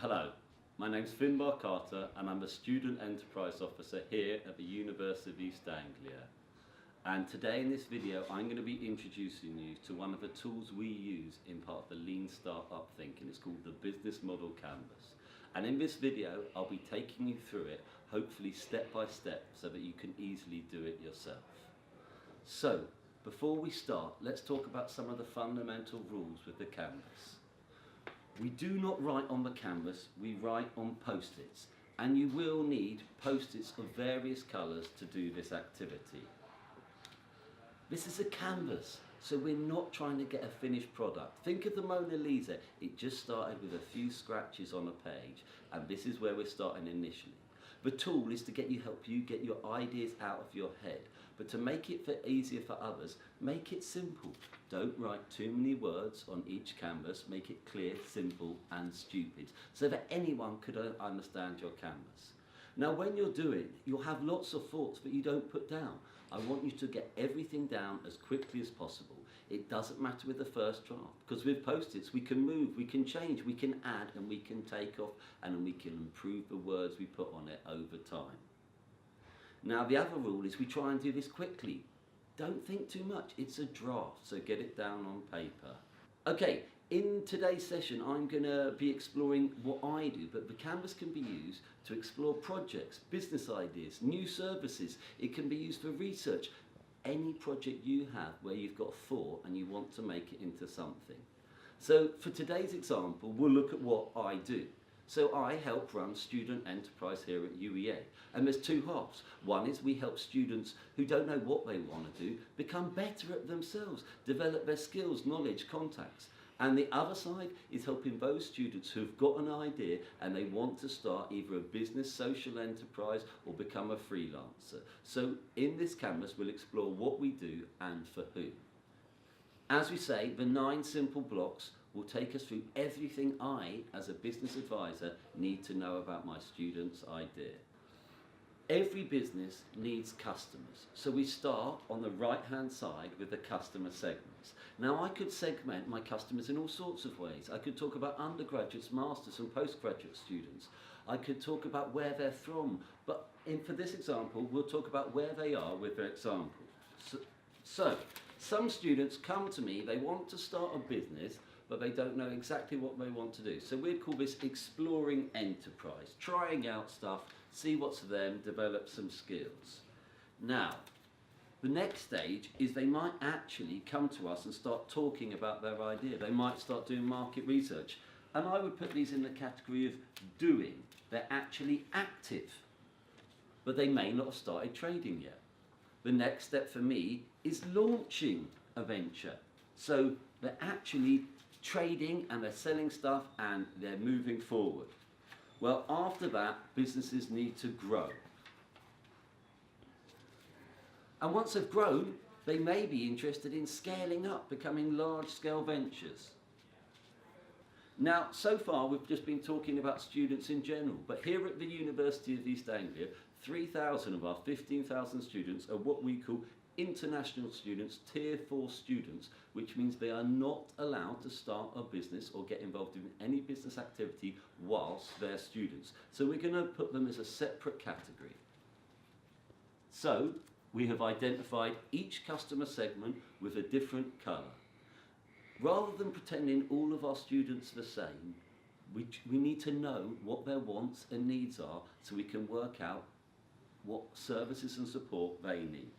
Hello, my name's Finbar Carter and I'm a Student Enterprise Officer here at the University of East Anglia. And today in this video I'm going to be introducing you to one of the tools we use in part of the Lean Startup thinking. It's called the Business Model Canvas. And in this video I'll be taking you through it, hopefully step by step, so that you can easily do it yourself. So, before we start, let's talk about some of the fundamental rules with the canvas. We do not write on the canvas, we write on post-its, and you will need post-its of various colours to do this activity. This is a canvas, so we're not trying to get a finished product. Think of the Mona Lisa, it just started with a few scratches on a page, and this is where we're starting initially. The tool is to help you get your ideas out of your head, but to make it easier for others, make it simple. Don't write too many words on each canvas, make it clear, simple and stupid, so that anyone could understand your canvas. Now when you're doing, you'll have lots of thoughts that you don't put down. I want you to get everything down as quickly as possible. It doesn't matter with the first draft, because with post-its we can move, we can change, we can add and we can take off, and then we can improve the words we put on it over time. Now the other rule is we try and do this quickly. Don't think too much, it's a draft, so get it down on paper. Okay, in today's session I'm going to be exploring what I do, but the canvas can be used to explore projects, business ideas, new services. It can be used for research. Any project you have where you've got a thought and you want to make it into something. So for today's example, we'll look at what I do. So I help run Student Enterprise here at UEA, and there's two halves. One is we help students who don't know what they want to do become better at themselves, develop their skills, knowledge, contacts. And the other side is helping those students who've got an idea and they want to start either a business, social enterprise or become a freelancer. So in this canvas we'll explore what we do and for who. As we say, the 9 simple blocks will take us through everything I, as a business advisor, need to know about my student's idea. Every business needs customers, so we start on the right hand side with the customer segments. Now I could segment my customers in all sorts of ways. I could talk about undergraduates, masters and postgraduate students. I could talk about where they're from, but for this example we'll talk about where they are with their example. So some students come to me, they want to start a business but they don't know exactly what they want to do. So we'd call this exploring enterprise, trying out stuff, see what's for them, develop some skills. Now, the next stage is they might actually come to us and start talking about their idea. They might start doing market research. And I would put these in the category of doing. They're actually active, but they may not have started trading yet. The next step for me is launching a venture. So they're actually trading and they're selling stuff and they're moving forward. Well, after that, businesses need to grow. And once they've grown, they may be interested in scaling up, becoming large-scale ventures. Now, so far we've just been talking about students in general, but here at the University of East Anglia, 3,000 of our 15,000 students are what we call international students, Tier 4 students, which means they are not allowed to start a business or get involved in any business activity whilst they're students. So we're going to put them as a separate category. So we have identified each customer segment with a different colour. Rather than pretending all of our students are the same, we need to know what their wants and needs are so we can work out what services and support they need.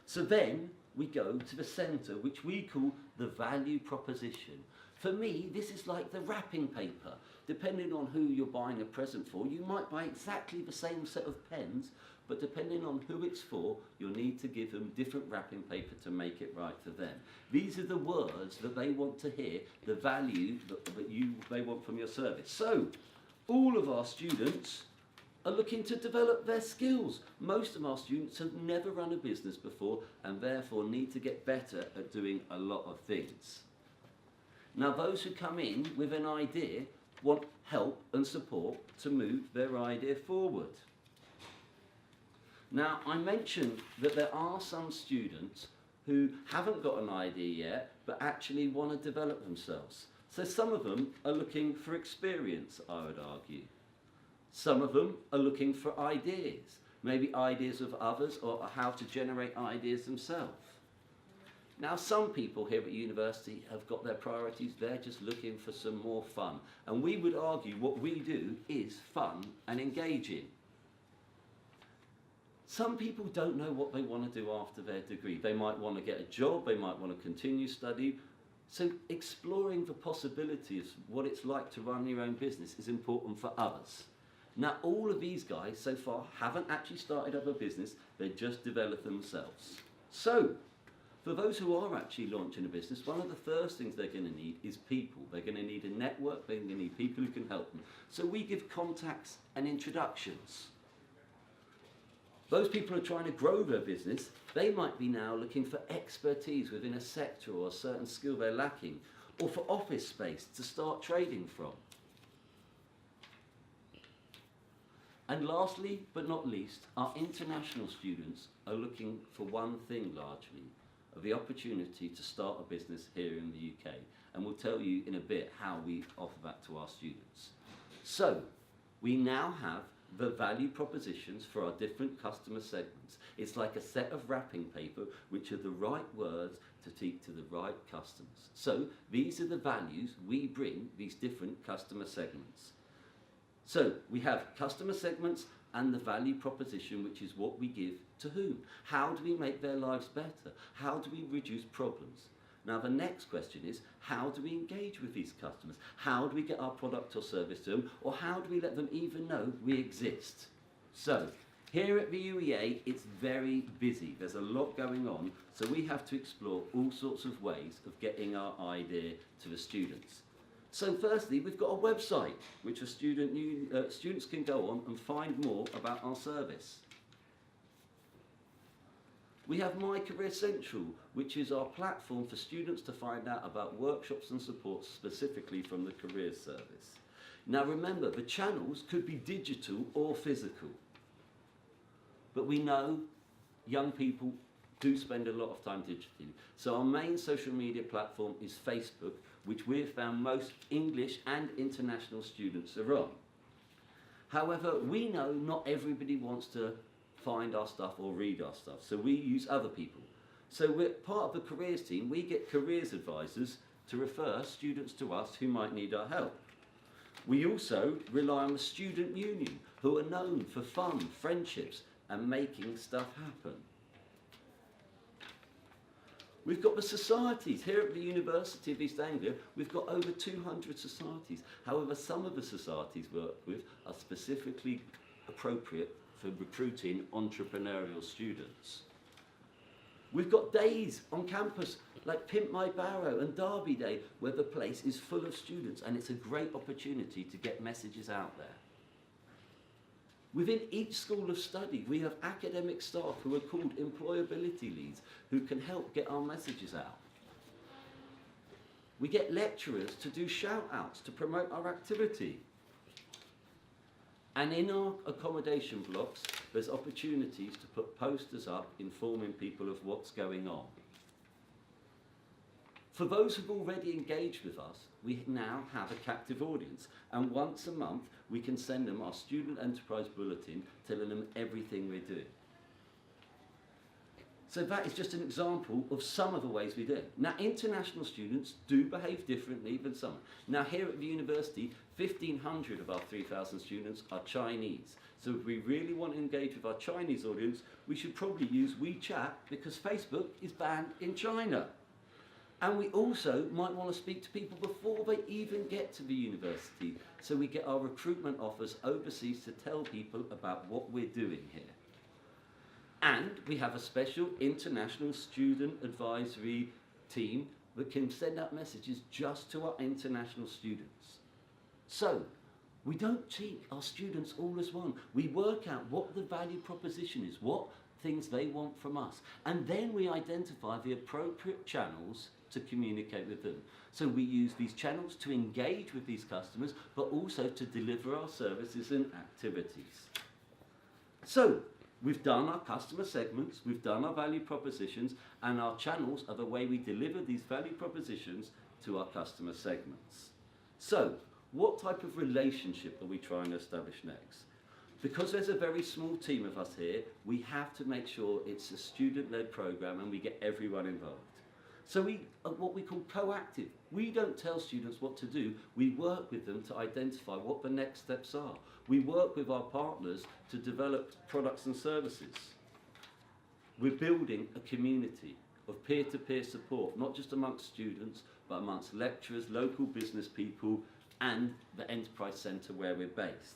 So then we go to the centre, which we call the value proposition. For me, this is like the wrapping paper. Depending on who you're buying a present for, you might buy exactly the same set of pens, but depending on who it's for, you'll need to give them different wrapping paper to make it right for them. These are the words that they want to hear, the value that they want from your service. So, all of our students are looking to develop their skills. Most of our students have never run a business before and therefore need to get better at doing a lot of things. Now those who come in with an idea want help and support to move their idea forward. Now I mentioned that there are some students who haven't got an idea yet but actually want to develop themselves. So some of them are looking for experience, I would argue. Some of them are looking for ideas, maybe ideas of others or how to generate ideas themselves. Now, some people here at university have got their priorities. They're just looking for some more fun. And we would argue what we do is fun and engaging. Some people don't know what they want to do after their degree. They might want to get a job, they might want to continue study. So exploring the possibilities, what it's like to run your own business, is important for others. Now, all of these guys so far haven't actually started up a business, they just developed themselves. So, for those who are actually launching a business, one of the first things they're going to need is people. They're going to need a network, they're going to need people who can help them. So we give contacts and introductions. Those people who are trying to grow their business, they might be now looking for expertise within a sector or a certain skill they're lacking, or for office space to start trading from. And lastly, but not least, our international students are looking for one thing largely, of the opportunity to start a business here in the UK. And we'll tell you in a bit how we offer that to our students. So, we now have the value propositions for our different customer segments. It's like a set of wrapping paper which are the right words to take to the right customers. So, these are the values we bring these different customer segments. So, we have customer segments and the value proposition, which is what we give to whom. How do we make their lives better? How do we reduce problems? Now the next question is, how do we engage with these customers? How do we get our product or service to them? Or how do we let them even know we exist? So, here at the UEA, it's very busy. There's a lot going on, so we have to explore all sorts of ways of getting our idea to the students. So firstly, we've got a website which students can go on and find more about our service. We have My Career Central, which is our platform for students to find out about workshops and support specifically from the Career Service. Now remember, the channels could be digital or physical. But we know young people do spend a lot of time digitally. So our main social media platform is Facebook, which we've found most English and international students are on. However, we know not everybody wants to find our stuff or read our stuff, so we use other people. So we're part of the careers team. We get careers advisors to refer students to us who might need our help. We also rely on the student union, who are known for fun, friendships, and making stuff happen. We've got the societies. Here at the University of East Anglia, we've got over 200 societies. However, some of the societies we work with are specifically appropriate for recruiting entrepreneurial students. We've got days on campus like Pimp My Barrow and Derby Day, where the place is full of students, and it's a great opportunity to get messages out there. Within each school of study, we have academic staff who are called employability leads, who can help get our messages out. We get lecturers to do shout-outs to promote our activity. And in our accommodation blocks, there's opportunities to put posters up informing people of what's going on. For those who've already engaged with us, we now have a captive audience, and once a month we can send them our Student Enterprise Bulletin telling them everything we're doing. So that is just an example of some of the ways we do it. Now, international students do behave differently than some. Now, here at the university, 1,500 of our 3,000 students are Chinese. So if we really want to engage with our Chinese audience, we should probably use WeChat, because Facebook is banned in China. And we also might want to speak to people before they even get to the university. So we get our recruitment offers overseas to tell people about what we're doing here. And we have a special international student advisory team that can send out messages just to our international students. So we don't treat our students all as one. We work out what the value proposition is, what things they want from us. And then we identify the appropriate channels to communicate with them. So we use these channels to engage with these customers, but also to deliver our services and activities. So we've done our customer segments, we've done our value propositions, and our channels are the way we deliver these value propositions to our customer segments. So, what type of relationship are we trying to establish next? Because there's a very small team of us here, we have to make sure it's a student-led program and we get everyone involved. So we are what we call proactive. We don't tell students what to do, we work with them to identify what the next steps are. We work with our partners to develop products and services. We're building a community of peer-to-peer support, not just amongst students, but amongst lecturers, local business people, and the Enterprise Centre where we're based.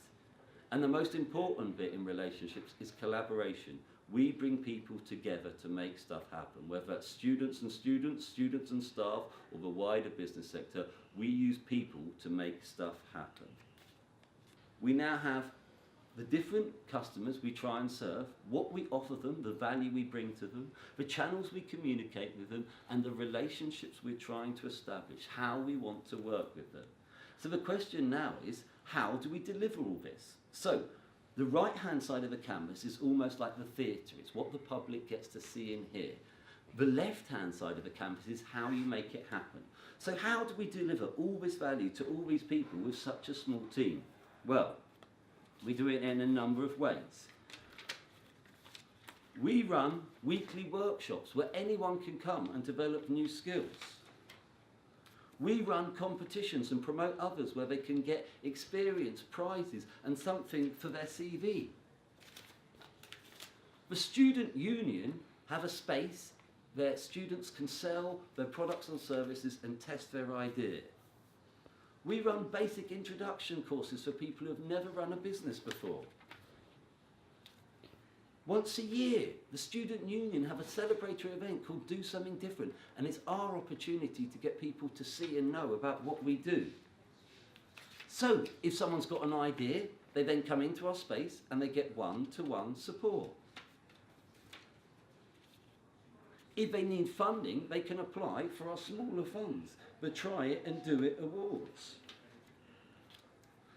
And the most important bit in relationships is collaboration. We bring people together to make stuff happen, whether that's students and students, students and staff, or the wider business sector. We use people to make stuff happen. We now have the different customers we try and serve, what we offer them, the value we bring to them, the channels we communicate with them, and the relationships we're trying to establish, how we want to work with them. So the question now is, how do we deliver all this? So, the right-hand side of the canvas is almost like the theatre. It's what the public gets to see and hear. The left-hand side of the canvas is how you make it happen. So how do we deliver all this value to all these people with such a small team? Well, we do it in a number of ways. We run weekly workshops where anyone can come and develop new skills. We run competitions and promote others where they can get experience, prizes, and something for their CV. The student union have a space where students can sell their products and services and test their idea. We run basic introduction courses for people who have never run a business before. Once a year, the student union have a celebratory event called Do Something Different, and it's our opportunity to get people to see and know about what we do. So, if someone's got an idea, they then come into our space and they get one-to-one support. If they need funding, they can apply for our smaller funds, the Try It and Do It awards.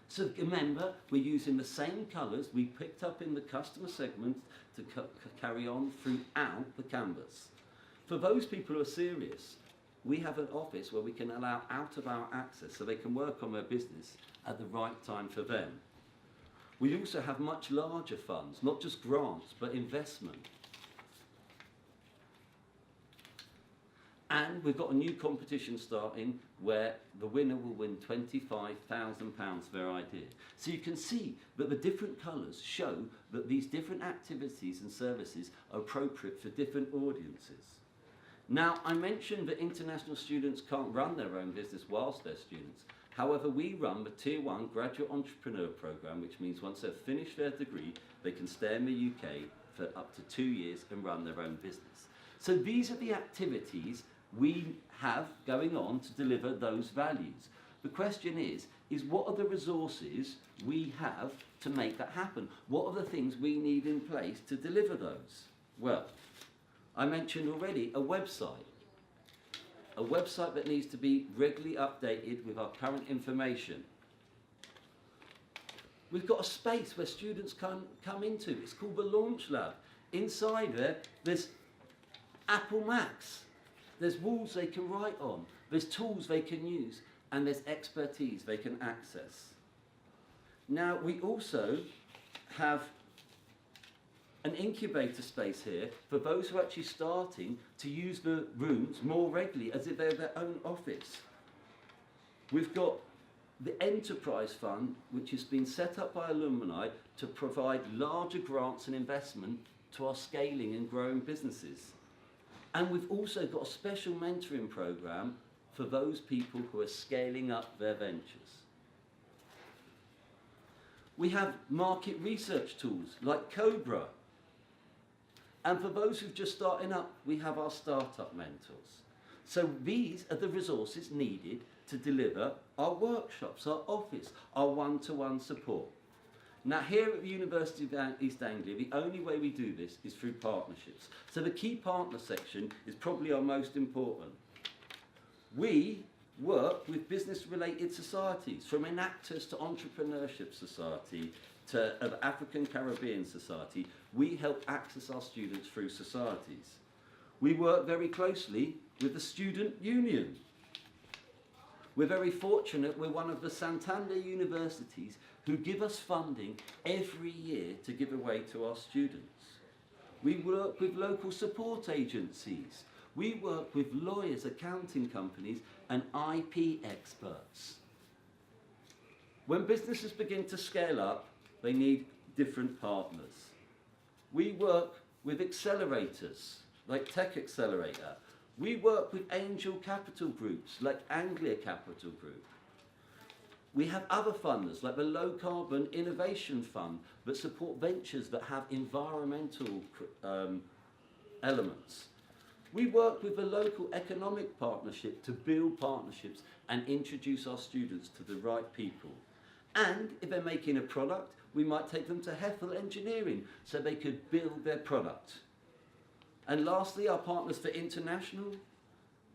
So remember, we're using the same colours we picked up in the customer segment to carry on throughout the canvas. For those people who are serious, we have an office where we can allow out-of-hour access so they can work on their business at the right time for them. We also have much larger funds, not just grants, but investment. And we've got a new competition starting where the winner will win £25,000 for their idea. So you can see that the different colours show that these different activities and services are appropriate for different audiences. Now, I mentioned that international students can't run their own business whilst they're students. However, we run the Tier 1 Graduate Entrepreneur Programme, which means once they've finished their degree, they can stay in the UK for up to 2 years and run their own business. So these are the activities we have going on to deliver those values. The question is what are the resources we have to make that happen? What are the things we need in place to deliver those? Well, I mentioned already a website that needs to be regularly updated with our current information. We've got a space where students can come into. It's called the Launch Lab. Inside there's Apple Macs. There's walls they can write on, there's tools they can use, and there's expertise they can access. Now, we also have an incubator space here for those who are actually starting to use the rooms more regularly as if they're their own office. We've got the Enterprise Fund, which has been set up by alumni to provide larger grants and investment to our scaling and growing businesses. And we've also got a special mentoring programme for those people who are scaling up their ventures. We have market research tools like Cobra. And for those who've just starting up, we have our startup mentors. So these are the resources needed to deliver our workshops, our office, our one-to-one support. Now, here at the University of East Anglia, the only way we do this is through partnerships. So the key partner section is probably our most important. We work with business-related societies, from Enactors to Entrepreneurship Society to African Caribbean Society. We help access our students through societies. We work very closely with the Student Union. We're very fortunate we're one of the Santander universities who give us funding every year to give away to our students. We work with local support agencies. We work with lawyers, accounting companies and IP experts. When businesses begin to scale up, they need different partners. We work with accelerators like Tech Accelerator. We work with angel capital groups like Anglia Capital Group. We have other funders like the Low Carbon Innovation Fund that support ventures that have environmental elements. We work with a local economic partnership to build partnerships and introduce our students to the right people. And if they're making a product, we might take them to Hethel Engineering so they could build their product. And lastly, our partners for international.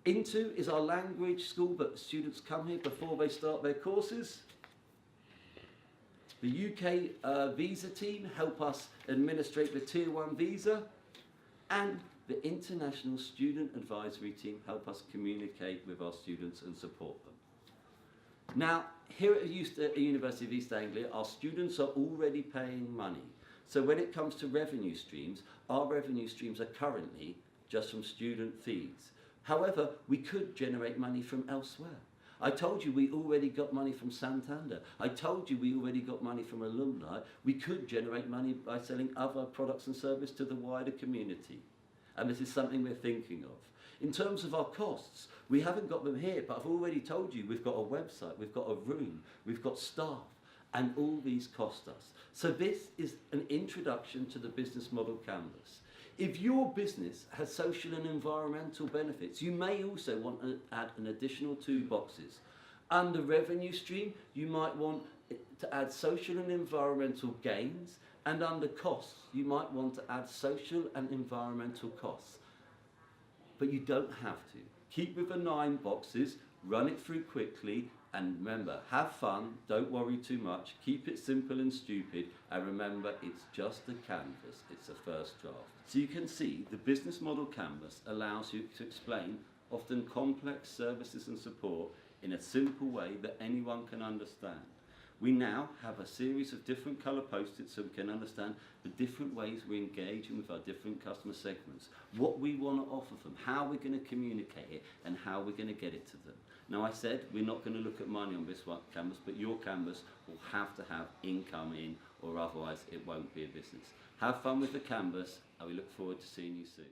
Into is our language school, but students come here before they start their courses. The UK visa team help us administrate the Tier 1 visa. And the International Student Advisory team help us communicate with our students and support them. Now, here at the University of East Anglia, our students are already paying money. So when it comes to revenue streams, our revenue streams are currently just from student fees. However, we could generate money from elsewhere. I told you we already got money from Santander. I told you we already got money from alumni. We could generate money by selling other products and services to the wider community. And this is something we're thinking of. In terms of our costs, we haven't got them here, but I've already told you we've got a website, we've got a room, we've got staff, and all these cost us. So this is an introduction to the business model canvas. If your business has social and environmental benefits, you may also want to add an additional 2 boxes. Under revenue stream, you might want to add social and environmental gains, and under costs, you might want to add social and environmental costs. But you don't have to. Keep with the 9 boxes, run it through quickly, and remember, have fun, don't worry too much, keep it simple and stupid, and remember, it's just a canvas, it's a first draft. So you can see the business model canvas allows you to explain often complex services and support in a simple way that anyone can understand. We now have a series of different colour post-its so we can understand the different ways we're engaging with our different customer segments, what we want to offer them, how we're going to communicate it, and how we're going to get it to them. Now, I said we're not going to look at money on this one canvas, but your canvas will have to have income in, or otherwise it won't be a business. Have fun with the canvas, and we look forward to seeing you soon.